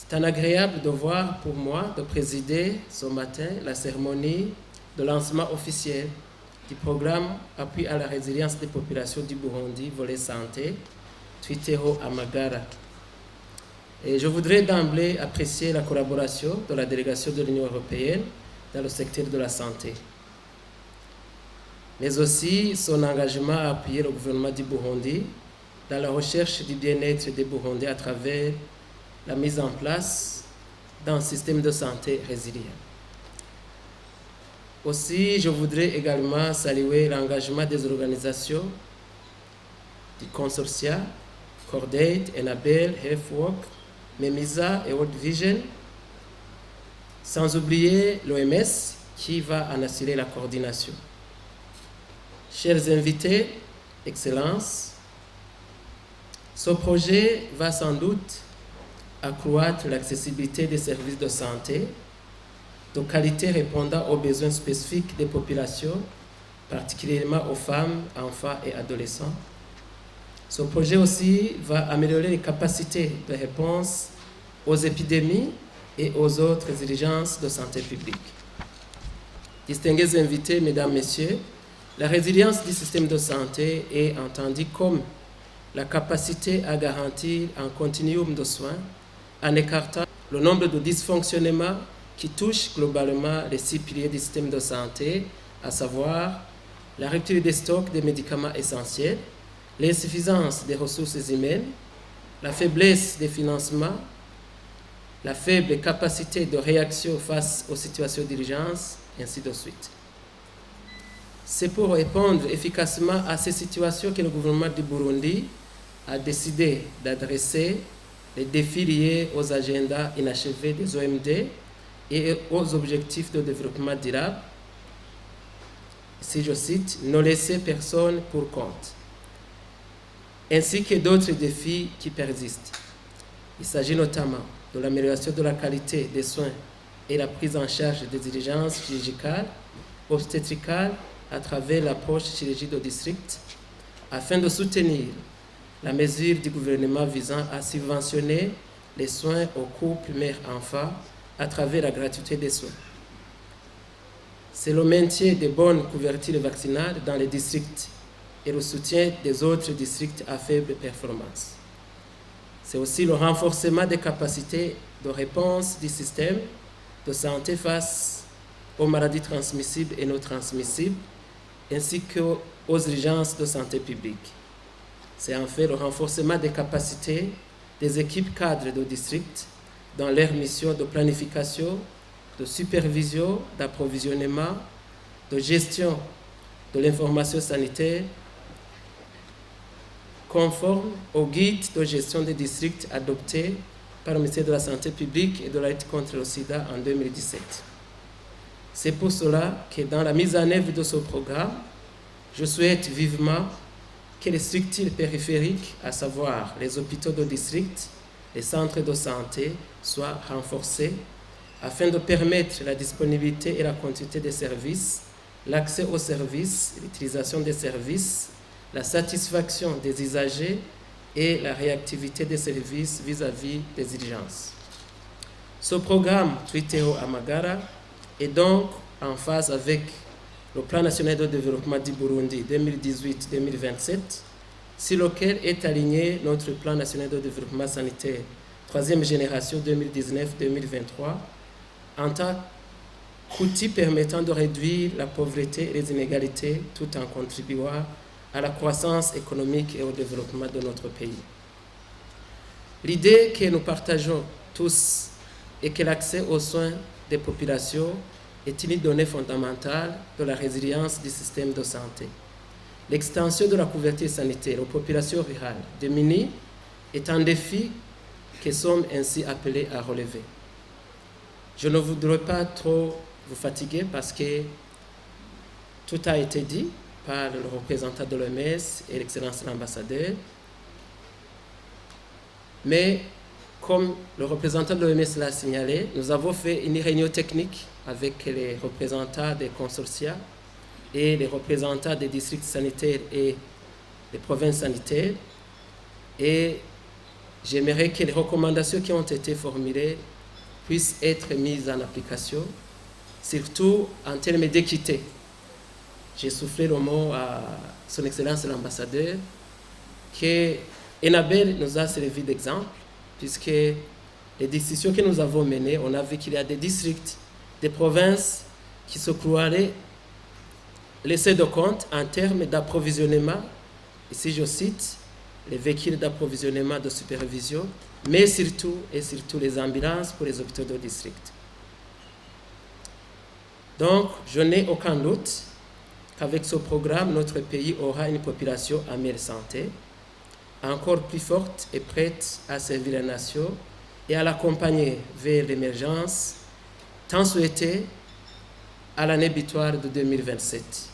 C'est un agréable devoir pour moi de présider ce matin la cérémonie de lancement officiel du programme Appui à la résilience des populations du Burundi, volet santé, Twiteho Amagara. Et je voudrais d'emblée apprécier la collaboration de la délégation de l'Union européenne dans le secteur de la santé, mais aussi son engagement à appuyer le gouvernement du Burundi dans la recherche du bien-être des Burundais à travers la mise en place d'un système de santé résilient. Aussi, je voudrais également saluer l'engagement des organisations du consortia Cordate, Enabel, Healthwork, MEMISA et World Vision, sans oublier l'OMS qui va en assurer la coordination. Chers invités, Excellences, ce projet va sans doute accroître l'accessibilité des services de santé de qualité répondant aux besoins spécifiques des populations, particulièrement aux femmes, enfants et adolescents. Ce projet aussi va améliorer les capacités de réponse aux épidémies et aux autres exigences de santé publique. Distingués invités, mesdames, messieurs, la résilience du système de santé est entendue comme la capacité à garantir un continuum de soins en écartant le nombre de dysfonctionnements qui touchent globalement les 6 piliers du système de santé, à savoir la rupture des stocks des médicaments essentiels, l'insuffisance des ressources humaines, la faiblesse des financements, la faible capacité de réaction face aux situations d'urgence, ainsi de suite. C'est pour répondre efficacement à ces situations que le gouvernement du Burundi a décidé d'adresser les défis liés aux agendas inachevés des OMD et aux objectifs de développement durable. Si je cite, ne laisser personne pour compte, ainsi que d'autres défis qui persistent. Il s'agit notamment de l'amélioration de la qualité des soins et la prise en charge des urgences chirurgicales, obstétricales à travers l'approche chirurgie de district, afin de soutenir la mesure du gouvernement visant à subventionner les soins aux couples mère-enfant à travers la gratuité des soins. C'est le maintien de bonnes couvertures vaccinales dans les districts et le soutien des autres districts à faible performance. C'est aussi le renforcement des capacités de réponse du système de santé face aux maladies transmissibles et non transmissibles, ainsi qu'aux urgences de santé publique. C'est en fait le renforcement des capacités des équipes cadres de district dans leur mission de planification, de supervision, d'approvisionnement, de gestion de l'information sanitaire, conforme au guide de gestion des districts adopté par le ministère de la Santé publique et de la lutte contre le sida en 2017. C'est pour cela que dans la mise en œuvre de ce programme, je souhaite vivement que les structures périphériques, à savoir les hôpitaux de district, les centres de santé, soient renforcés afin de permettre la disponibilité et la continuité des services, l'accès aux services, l'utilisation des services, la satisfaction des usagers et la réactivité des services vis-à-vis des urgences. Ce programme Twiteho Amagara est donc en phase avec le Plan national de développement du Burundi 2018-2027, sur lequel est aligné notre Plan national de développement sanitaire 3e génération 2019-2023, en tant qu'outil permettant de réduire la pauvreté et les inégalités tout en contribuant à la croissance économique et au développement de notre pays. L'idée que nous partageons tous est que l'accès aux soins des populations est une donnée fondamentale de la résilience du système de santé. L'extension de la couverture sanitaire aux populations rurales démunies est un défi que sommes ainsi appelés à relever. Je ne voudrais pas trop vous fatiguer parce que tout a été dit par le représentant de l'OMS et l'excellence l'ambassadeur. Mais comme le représentant de l'OMS l'a signalé, nous avons fait une réunion technique avec les représentants des consortia et les représentants des districts sanitaires et des provinces sanitaires. Et j'aimerais que les recommandations qui ont été formulées puissent être mises en application, surtout en termes d'équité. J'ai soufflé le mot à son Excellence l'ambassadeur, que Enabel nous a servi d'exemple, puisque les décisions que nous avons menées, on a vu qu'il y a des districts, des provinces qui se croiraient laissés de compte en termes d'approvisionnement, ici je cite, les véhicules d'approvisionnement de supervision, mais surtout les ambulances pour les hôpitaux de district. Donc, je n'ai aucun doute qu'avec ce programme, notre pays aura une population en meilleure santé, encore plus forte et prête à servir la nation et à l'accompagner vers l'émergence tant souhaitée à l'année butoir de 2027.